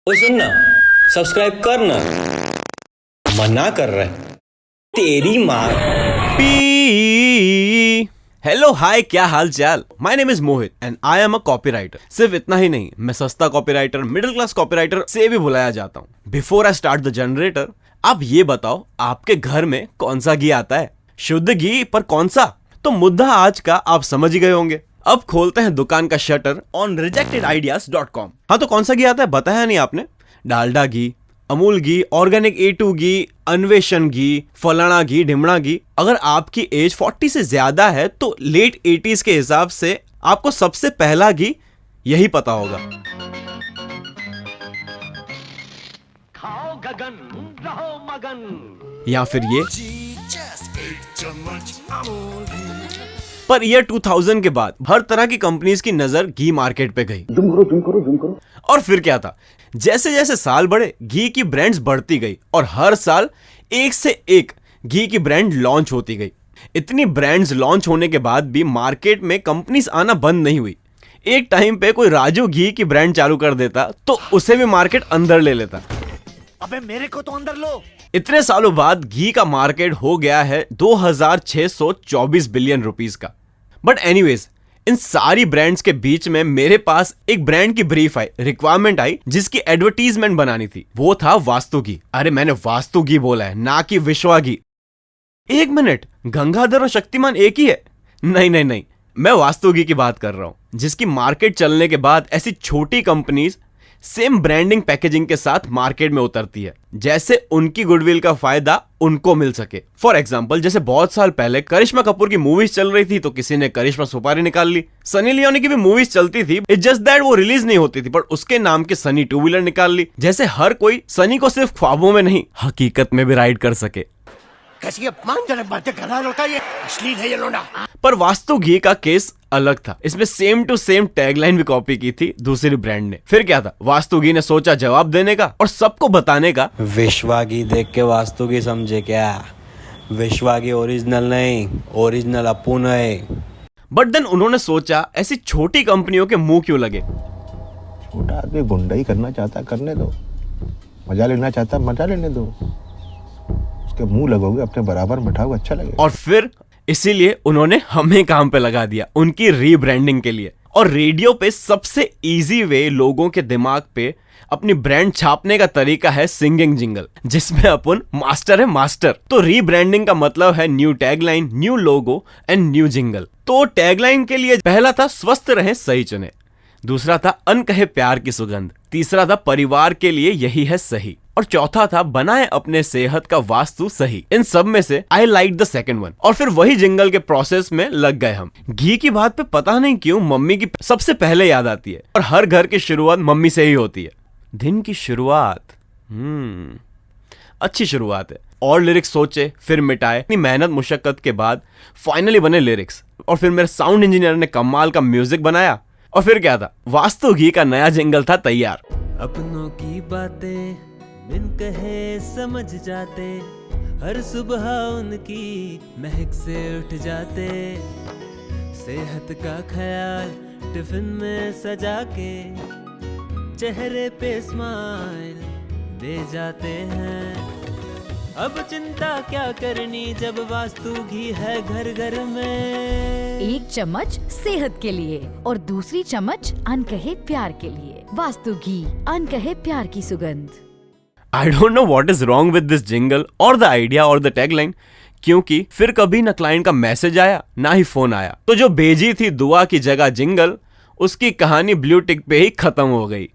ओए सुन ना, सब्सक्राइब कर ना। मना कर रहा है तेरी माँ। हेलो हाय, क्या हाल चाल। My name is Mohit and I am a copywriter. सिर्फ इतना ही नहीं, मैं सस्ता कॉपीराइटर, मिडिल क्लास कॉपीराइटर से भी बुलाया जाता हूँ। Before I start the generator, आप ये बताओ आपके घर में कौन सा घी आता है? शुद्ध घी, पर कौन सा? तो मुद्दा आज का आप समझ ही गए होंगे। अब खोलते हैं दुकान का शटर ऑन rejectedideas.com। हाँ, तो कौन सा घी आता है बताया नहीं आपने? डालडा घी, अमूल घी, ऑर्गेनिक A2 घी, अन्वेषण घी, फलाना घी, ढिमड़ा घी। अगर आपकी एज 40 से ज्यादा है तो लेट 80s के हिसाब से आपको सबसे पहला घी यही पता होगा। खाओ गगन, रहो मगन। या फिर ये। पर ईयर 2000 के बाद हर तरह की कंपनीज की नजर घी मार्केट पे गई। जुम करो। और फिर क्या था, जैसे जैसे साल बढ़े घी की ब्रांड्स बढ़ती गई और हर साल एक से एक घी की ब्रांड लॉन्च होती गई। इतनी ब्रांड्स लॉन्च होने के बाद भी मार्केट में कंपनीज आना बंद नहीं हुई। एक टाइम पे कोई राजू घी की ब्रांड चालू कर देता तो उसे भी मार्केट अंदर ले लेता। अबे मेरे को तो अंदर लो। इतने सालों बाद घी का मार्केट हो गया है 2624 बिलियन रुपीस का। बट एनीवेज, इन सारी ब्रांड्स के बीच में मेरे पास एक ब्रांड की ब्रीफ आई, रिक्वायरमेंट आई, जिसकी एडवर्टीजमेंट बनानी थी। वो था वास्तु घी। अरे मैंने वास्तु घी बोला है, ना कि विश्वा घी। एक मिनट, गंगाधर और शक्तिमान एक ही है? नहीं, मैं वास्तु घी की बात कर रहा हूं, जिसकी मार्केट चलने के बाद ऐसी छोटी कंपनीज सेम ब्रांडिंग पैकेजिंग के साथ मार्केट में उतरती है, जैसे उनकी गुडविल का फायदा उनको मिल सके। फॉर एग्जांपल, जैसे बहुत साल पहले करिश्मा कपूर की मूवीज चल रही थी तो किसी ने करिश्मा सुपारी निकाल ली। सनी लियोनी की भी मूवीज चलती थी, इट्स जस्ट दैट वो रिलीज नहीं होती थी, पर उसके नाम के सनी टू व्हीलर निकाल ली। जैसे हर कोई सनी को सिर्फ ख्वाबों में नहीं, हकीकत में भी राइड कर सके। कैसी अपमानजनक बातें कर रहा है लौटा, ये अश्लील है ये लोना। पर वास्तु घी का केस अलग था। इसमें सेम टू सेम टैगलाइन भी कॉपी की थी दूसरी ब्रांड ने। फिर क्या था, वास्तु घी ने सोचा जवाब देने का और सबको बताने का। विश्वा घी देख के वास्तु घी समझे क्या? विश्वा घी ओरिजिनल नहीं, ओरिजिनल अपुन है। बट देन उन्होंने सोचा ऐसी छोटी कंपनियों के मुंह क्यों लगे। छोटा आदमी गुंडाई करना चाहता करने दो, मजा लेना चाहता मजा लेने दो। उसके मुंह लगोगे अपने बराबर बैठाओ, अच्छा लगेगा। और फिर इसीलिए उन्होंने हमें काम पे लगा दिया उनकी रीब्रांडिंग के लिए। और रेडियो पे सबसे इजी वे लोगों के दिमाग पे अपनी ब्रांड छापने का तरीका है सिंगिंग जिंगल, जिसमें अपन मास्टर है मास्टर। तो रीब्रांडिंग का मतलब है new tagline, new logo and new jingle. तो टैगलाइन के लिए पहला था स्वस्थ रहे सही चुने, दूसरा था अनकहे प्यार की सुगंध, तीसरा था परिवार के लिए यही है सही, और चौथा था बनाए अपने सेहत का वास्तु सही। इन सब में से I like the second one. और फिर वही जिंगल के प्रोसेस में लग गए हम। घी की बात पे पता नहीं क्यों मम्मी की सबसे पहले याद आती है, और हर घर की शुरुआत मम्मी से ही होती है। दिन की शुरुआत अच्छी शुरुआत है। और लिरिक्स सोचे फिर मिटाए, इतनी मेहनत मुशक्कत के बाद फाइनली बने लिरिक्स। और फिर मेरे साउंड इंजीनियर ने कमाल का म्यूजिक बनाया। और फिर क्या था, वास्तु घी का नया जिंगल था तैयार। अपनों की बातें बिन कहे समझ जाते, हर सुबह उनकी महक से उठ जाते, सेहत का ख्याल टिफिन में सजा के चेहरे पे स्माइल दे जाते हैं। अब चिंता क्या करनी जब वास्तु घी है घर घर में। एक चम्मच सेहत के लिए और दूसरी चम्मच अनकहे प्यार के लिए। वास्तु घी, अनकहे प्यार की सुगंध। I don't know what is wrong with this jingle or the idea or the tagline, क्योंकि फिर कभी न क्लाइंट का मैसेज आया ना ही फोन आया। तो जो भेजी थी दुआ की जगह जिंगल, उसकी कहानी ब्लू टिक पे ही खत्म हो गई।